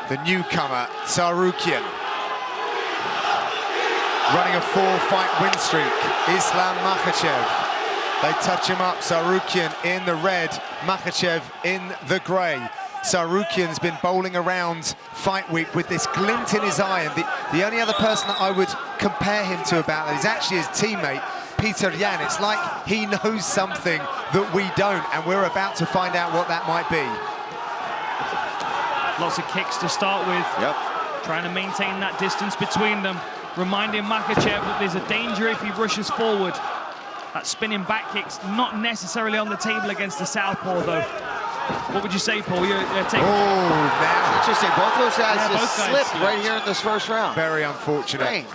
the newcomer, Tsarukyan. Running a 4-fight win streak, Ислам Mахачев. They touch him up, Tsarukyan in the red, Mахачев in the grey. Tsarukyan's been bowling around fight week with this glint in his eye, and the only other person that I would compare him to about that is actually his teammate, Peter Yan. It's like he knows something that we don't, and we're about to find out what that might be. Lots of kicks to start with. Yep. Trying to maintain that distance between them. Reminding Machaczev that there's a danger if he rushes forward. That spinning back kick's not necessarily on the table against the southpaw, though. What would you say, Paul? You're taking... Oh, now. Interesting. Both those guys Yeah, just slipped right here in this first round. Very unfortunate. Dang.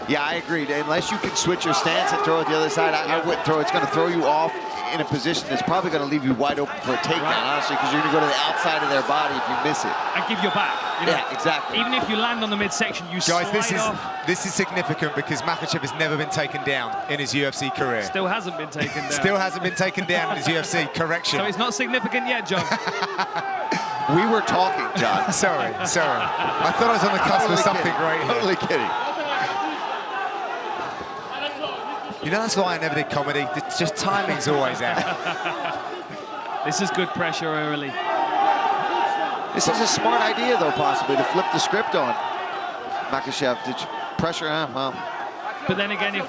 Yeah, I agreed. Unless you can switch your stance and throw it the other side, I wouldn't throw it. It's going to throw you off in a position that's probably going to leave you wide open for a takedown, honestly, because you're going to go to the outside of their body if you miss it. And give your back. You know? Yeah, exactly. Even if you land on the midsection, you slide off. This is significant because Machaczev has never been taken down in his UFC career. Still hasn't been taken down. Still hasn't been taken down in his UFC. Correction. So it's not significant yet, John. We were talking, John. Sorry. I thought I was on the cusp of something great here. Totally kidding. You know, that's why I never did comedy. It's just timing's always out. This is good pressure early. This is a smart idea, though, possibly, to flip the script on Machaczev. Pressure, well. But then again, if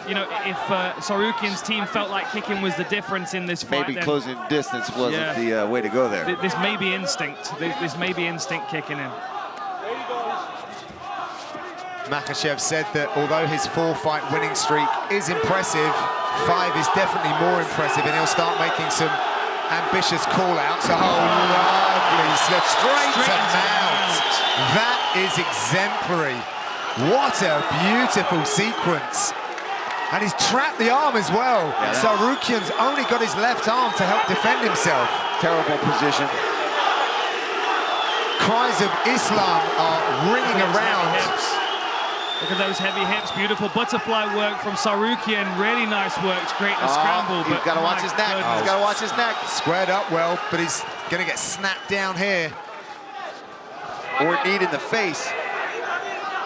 Tsarukyan's team felt like kicking was the difference in this fight, Maybe closing distance wasn't the way to go there. This may be instinct. This may be instinct kicking in. Machaczev said that although his 4-fight winning streak is impressive, 5 is definitely more impressive, and he'll start making some ambitious call-outs. Oh, lovely slip straight to mount. That is exemplary. What a beautiful sequence. And he's trapped the arm as well. Yeah. Tsarukyan's only got his left arm to help defend himself. Terrible position. Cries of Islam are ringing around. Look at those heavy hips, beautiful butterfly work from Tsarukyan. Really nice work to create a scramble. He's got to watch his neck. He's got to watch his neck. Squared up well, but he's going to get snapped down here. Or knee in the face.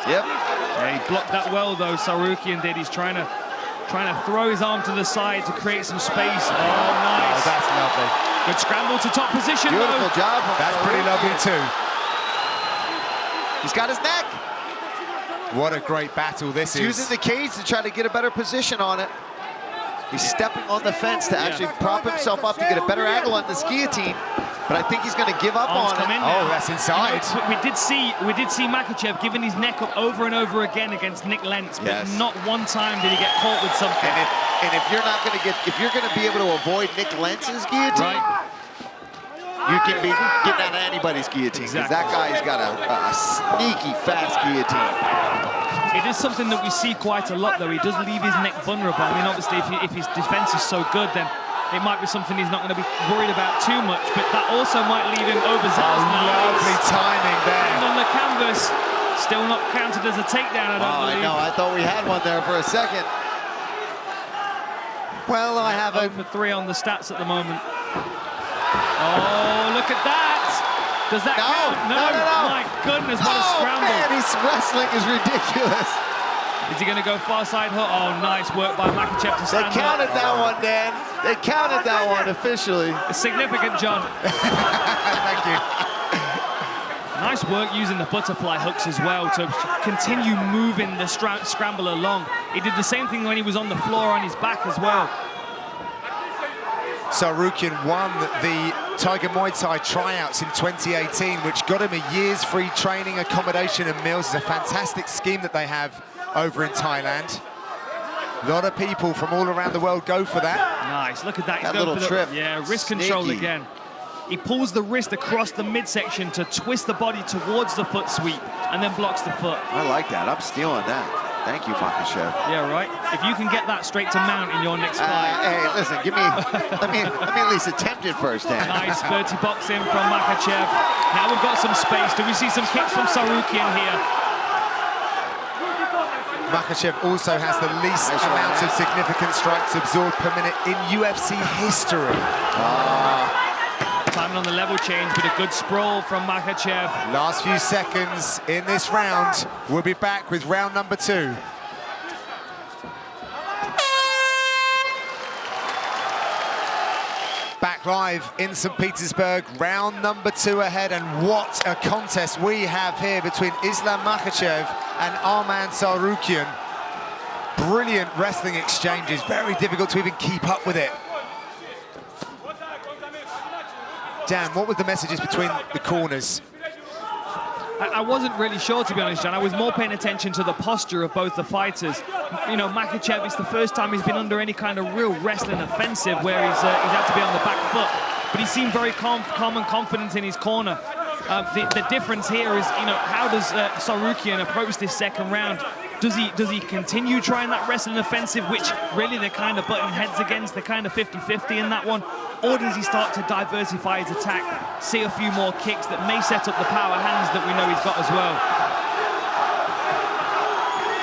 Yep. Yeah, he blocked that well though. Tsarukyan did. He's trying to throw his arm to the side to create some space. Oh, nice. Oh, that's lovely. Good scramble to top position. Beautiful job. That's pretty lovely too. He's got his neck. What a great battle this is. Using the cage to try to get a better position on it. He's stepping on the fence to actually prop himself up to get a better angle on this guillotine. But I think he's going to give up on it. Oh, that's inside. You know, we did see Machaczev giving his neck up over and over again against Nick Lentz, but not one time did he get caught with something. And if you're not going to if you're going to be able to avoid Nick Lentz's guillotine, you can be getting out of anybody's guillotine. Because that guy's got a sneaky fast guillotine. It is something that we see quite a lot, though. He does leave his neck vulnerable. I mean, obviously, if his defense is so good, then it might be something he's not going to be worried about too much. But that also might leave him overzealous. Lovely timing there. And on the canvas, still not counted as a takedown, I don't believe. I know. I thought we had one there for a second. Well, I have 0 for 3 on the stats at the moment. Oh, look at that! Does that count? No. My goodness, what a scramble. Man, his wrestling is ridiculous. Is he going to go far side hook? Oh, nice work by Machaczev to stand up. They counted that one, Dan. They counted that one officially. It's significant, John. Thank you. Nice work using the butterfly hooks as well to continue moving the scramble along. He did the same thing when he was on the floor on his back as well. Tsarukyan won the Tiger Muay Thai tryouts in 2018, which got him a year's free training, accommodation and meals. It's a fantastic scheme that they have over in Thailand. A lot of people from all around the world go for that. Nice, look at that. He's that little trip. Yeah, wrist control again. He pulls the wrist across the midsection to twist the body towards the foot sweep and then blocks the foot. I like that. I'm stealing that. Thank you, Machaczev. Yeah, right. If you can get that straight to mount in your next fight. Hey, listen, give me. let me at least attempt it first, Dan. Nice dirty boxing from Machaczev. Now we've got some space. Do we see some kicks from Tsarukyan here? Machaczev also has the least amount of significant strikes absorbed per minute in UFC history. Time Landing on the level change with a good sprawl from Makachev. Last few seconds in this round. We'll be back with round number 2. Back live in St. Petersburg, round number 2 ahead, and what a contest we have here between Islam Makachev and Armand Tsarukyan. Brilliant wrestling exchanges, very difficult to even keep up with it. Dan, what were the messages between the corners? I wasn't really sure, to be honest, John. I was more paying attention to the posture of both the fighters. You know, Makachev, it's the first time he's been under any kind of real wrestling offensive where he's had to be on the back foot. But he seemed very calm and confident in his corner. The difference here is, you know, how does Tsarukyan approach this second round? Does he continue trying that wrestling offensive, which really they're kind of butting heads against? They're kind of 50-50 in that one. Or does he start to diversify his attack, see a few more kicks that may set up the power hands that we know he's got as well?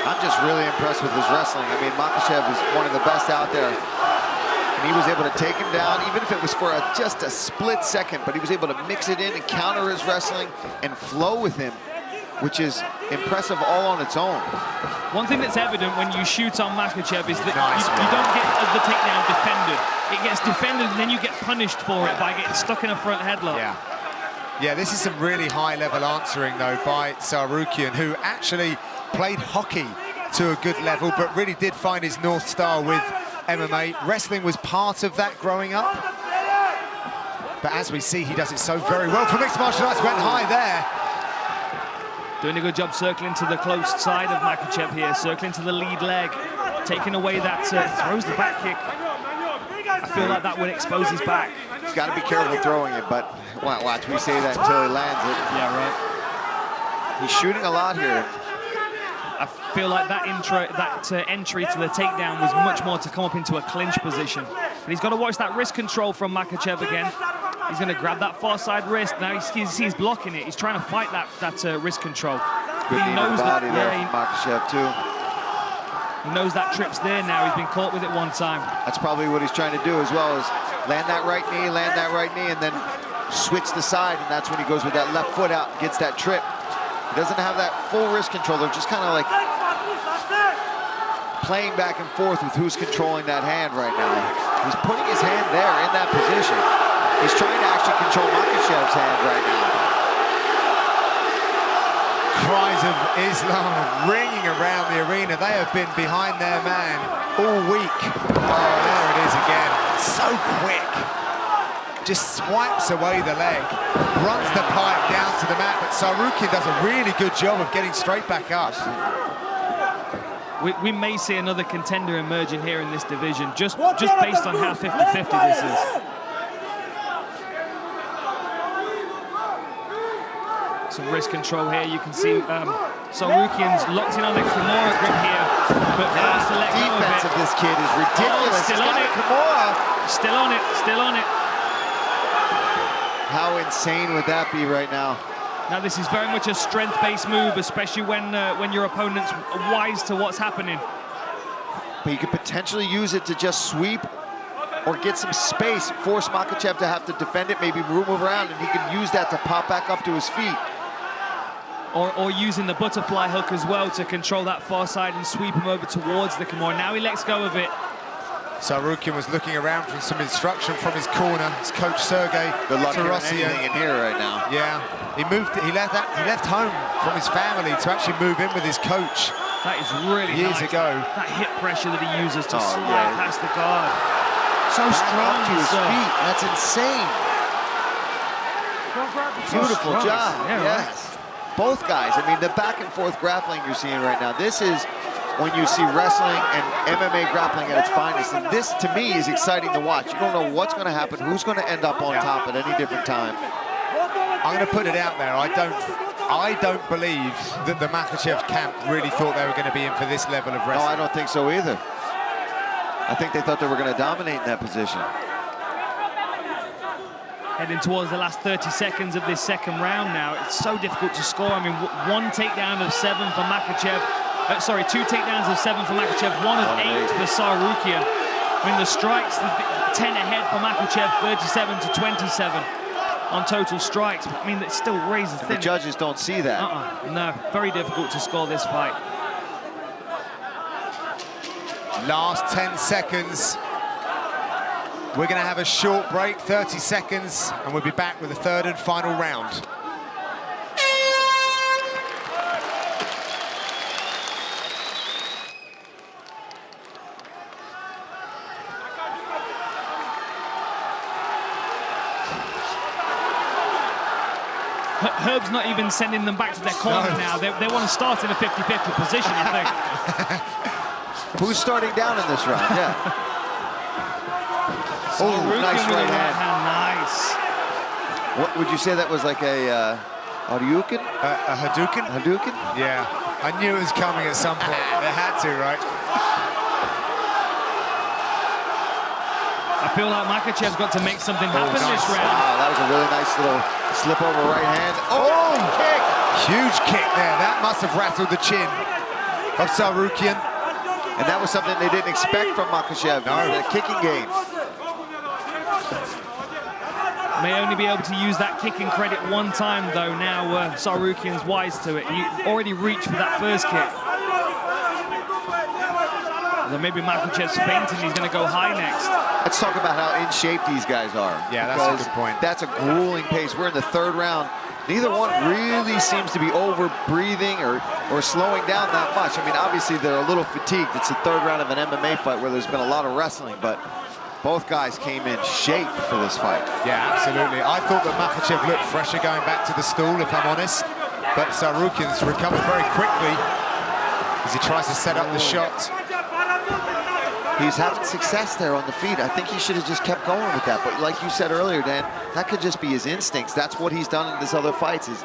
I'm just really impressed with his wrestling. I mean, Makachev is one of the best out there. And he was able to take him down, even if it was for just a split second, but he was able to mix it in and counter his wrestling and flow with him, which is impressive all on its own. One thing that's evident when you shoot on Makachev is that you don't get the takedown defended. It gets defended and then you get punished for it by getting stuck in a front headlock. Yeah, this is some really high-level answering, though, by Tsarukyan, who actually played hockey to a good level, but really did find his North Star with MMA. Wrestling was part of that growing up. But as we see, he does it so very well for mixed martial arts. Went high there. Doing a good job circling to the close side of Makachev here, circling to the lead leg, taking away that, throws the back kick. I feel like that would expose his back. He's got to be careful throwing it, but watch, we say that until he lands it. Yeah, right. He's shooting a lot here. I feel like that entry to the takedown was much more to come up into a clinch position. But he's got to watch that wrist control from Makachev again. He's going to grab that far side wrist. Now he's blocking it. He's trying to fight that wrist control. Good knee to the body there from Makachev too. He knows that trip's there now. He's been caught with it one time. That's probably what he's trying to do as well, is land that right knee, and then switch the side, and that's when he goes with that left foot out and gets that trip. He doesn't have that full wrist control. They're just kind of like playing back and forth with who's controlling that hand right now. He's putting his hand there in that position. He's trying to actually control Makachev's hand right now. Cries of Islam ringing around the arena. They have been behind their man all week. Oh, there it is again. So quick. Just swipes away the leg, runs the pipe down to the mat, but Tsarukyan does a really good job of getting straight back up. We may see another contender emerging here in this division, just based on how 50-50 this is. Some wrist control here. You can see Tsarukyan's locked in on the Kimura grip here, but forced to let go of it. Defense of this kid is ridiculous. Still on it. Kimura. Still on it. Still on it. How insane would that be right now? Now this is very much a strength-based move, especially when your opponent's wise to what's happening. But you could potentially use it to just sweep or get some space, force Makachev to have to defend it, maybe move around, and he can use that to pop back up to his feet. Or using the butterfly hook as well to control that far side and sweep him over towards the Kimura. Now he lets go of it. Tsarukyan was looking around for some instruction from his corner. His coach Sergey Good luck hearing Tarasian. anything in here right now. Yeah, he left home from his family to actually move in with his coach. That is really years nice. ago. That hip pressure that he uses to slide past the guard. So strong to his feet. That's insane. Beautiful job. Yeah, yes. Right. Both guys. I mean, the back and forth grappling you're seeing right now. This is when you see wrestling and MMA grappling at its finest. And this, to me, is exciting to watch. You don't know what's going to happen, who's going to end up on top at any different time. I'm going to put it out there. I don't believe that the Makachev camp really thought they were going to be in for this level of wrestling. No, I don't think so either. I think they thought they were going to dominate in that position. Heading towards the last 30 seconds of this second round now. It's so difficult to score. I mean, one takedown of 7 for Makachev. Sorry, 2 takedowns of 7 for Makachev, 1 of 8 for Tsarukyan. I mean, the strikes, 10 ahead for Makachev, 37-27. on total strikes, but I mean, it's still razor thin. The judges don't see that. No, very difficult to score this fight. Last 10 seconds. We're going to have a short break, 30 seconds, and we'll be back with the third and final round. Herb's not even sending them back to their corner now. They want to start in a 50-50 position, I think. Who's starting down in this round? Yeah. Oh, nice right hand. Nice. What would you say that was, like a Hadouken? A Hadouken? Hadouken? Yeah. I knew it was coming at some point. It had to, right? I feel like Makhachev's got to make something happen this round. Wow, that was a really nice little slip over right hand. Oh, kick! Huge kick there. That must have rattled the chin of Tsarukyan. And that was something they didn't expect from Makhachev. No, the kicking game. May only be able to use that kicking credit one time, though. Now Tsarukyan's wise to it. He already reached for that first kick. So maybe Makhachev's fainting. He's going to go high next. Let's talk about how in shape these guys are. Yeah, that's a good point. That's a grueling pace. We're in the third round. Neither one really seems to be over-breathing or slowing down that much. I mean, obviously, they're a little fatigued. It's the third round of an MMA fight where there's been a lot of wrestling, but both guys came in shape for this fight. Yeah, absolutely. I thought that Makhachev looked fresher going back to the stool, if I'm honest. But Tsarukyan's recovered very quickly as he tries to set up the shot. He's having success there on the feet. I think he should have just kept going with that. But like you said earlier, Dan, that could just be his instincts. That's what he's done in his other fights is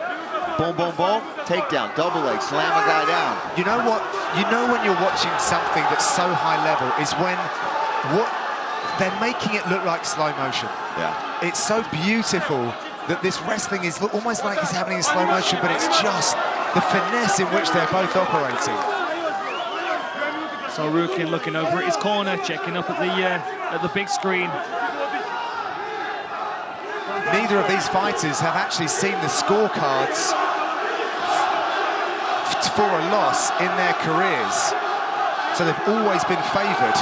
boom, boom, boom, takedown, double leg, slam a guy down. You know what? You know when you're watching something that's so high level is when they're making it look like slow motion. Yeah. It's so beautiful that this wrestling is almost like it's happening in slow motion, but it's just the finesse in which they're both operating. Tsarukyan looking over at his corner, checking up at the big screen. Neither of these fighters have actually seen the scorecards for a loss in their careers, so they've always been favoured.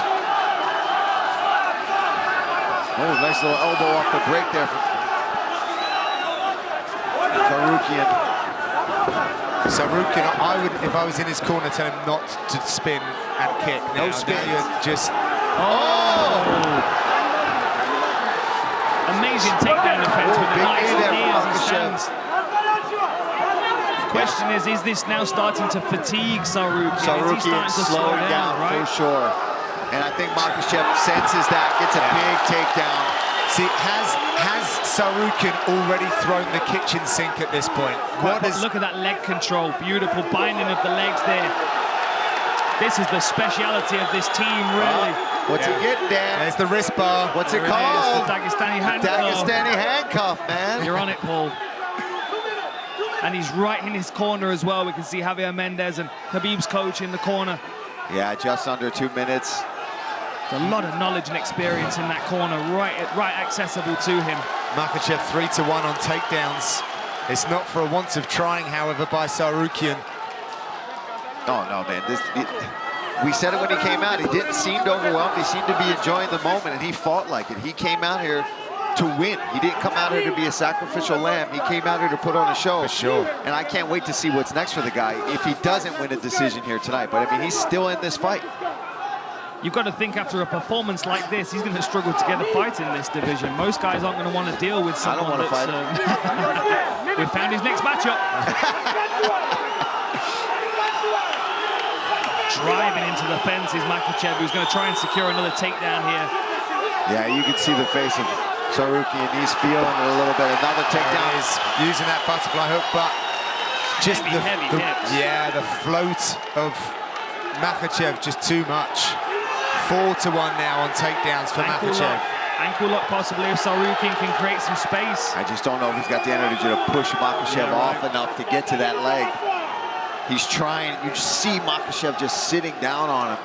Oh, nice little elbow off the break there from Tsarukyan. Tsarukyan, I would, if I was in his corner, tell him not to spin and kick. No spin. Just... Oh! Amazing takedown defense with a nice knee as he stands. The question is this now starting to fatigue Tsarukyan? Tsarukyan slowing down, right? For sure. And I think Makhachev senses that, gets a big takedown. See, has Tsarukyan already thrown the kitchen sink at this point? Look at that leg control, beautiful binding of the legs there. This is the speciality of this team, really. What's he getting, Dan? There's the wrist bar. What's it called? The Dagestani handcuff. Dagestani handcuff, man. You're on it, Paul. And he's right in his corner as well. We can see Javier Mendez and Khabib's coach in the corner. Yeah, just under 2 minutes. There's a lot of knowledge and experience in that corner, right accessible to him. Makhachev 3-1 on takedowns. It's not for a want of trying, however, by Tsarukyan. Oh, no, man. We said it when he came out. He didn't seem overwhelmed. He seemed to be enjoying the moment, and he fought like it. He came out here to win. He didn't come out here to be a sacrificial lamb. He came out here to put on a show. For sure. And I can't wait to see what's next for the guy if he doesn't win a decision here tonight. But, I mean, he's still in this fight. You've got to think after a performance like this, he's going to struggle to get a fight in this division. Most guys aren't going to want to deal with someone that's... I don't want to fight. We found his next matchup. Driving into the fence is Makhachev, who's going to try and secure another takedown here. Yeah, you can see the face of Tsarukyan. He's feeling it a little bit. Another takedown. He's using that butterfly hook, but just heavy hips. Yeah, the float of Makhachev just too much. 4-1 now on takedowns for Makhachev. Ankle lock possibly if Tsarukyan can create some space. I just don't know if he's got the energy to push Makhachev off enough to get to that leg. He's trying. You see Makhachev just sitting down on him.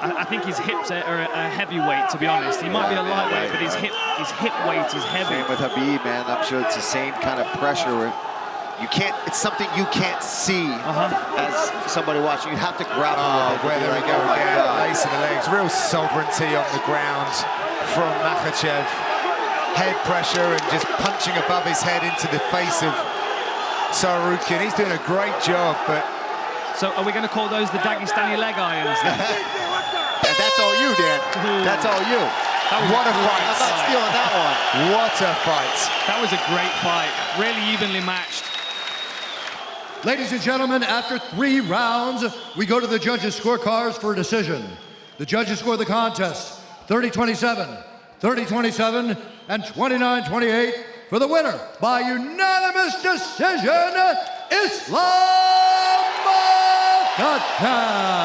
I think his hips are a heavyweight, to be honest. He might be a lightweight, but his hip weight is heavy. Same with Habib, man. I'm sure it's the same kind of pressure where you can't, it's something you can't see as somebody watching. You have to grapple with it. Where there we go again, lacing the legs. Real sovereignty on the ground from Makachev. Head pressure and just punching above his head into the face of Tsarukyan. He's doing a great job, but... So are we going to call those the Dagestani leg irons then? And that's all you, Dan. That's all you. What a fight. I'm not stealing that one. What a fight. That was a great fight. Really evenly matched. Ladies and gentlemen, after 3 rounds, we go to the judges' scorecards for a decision. The judges score the contest 30-27, 30-27, and 29-28 for the winner by unanimous decision, Ислам Makachev.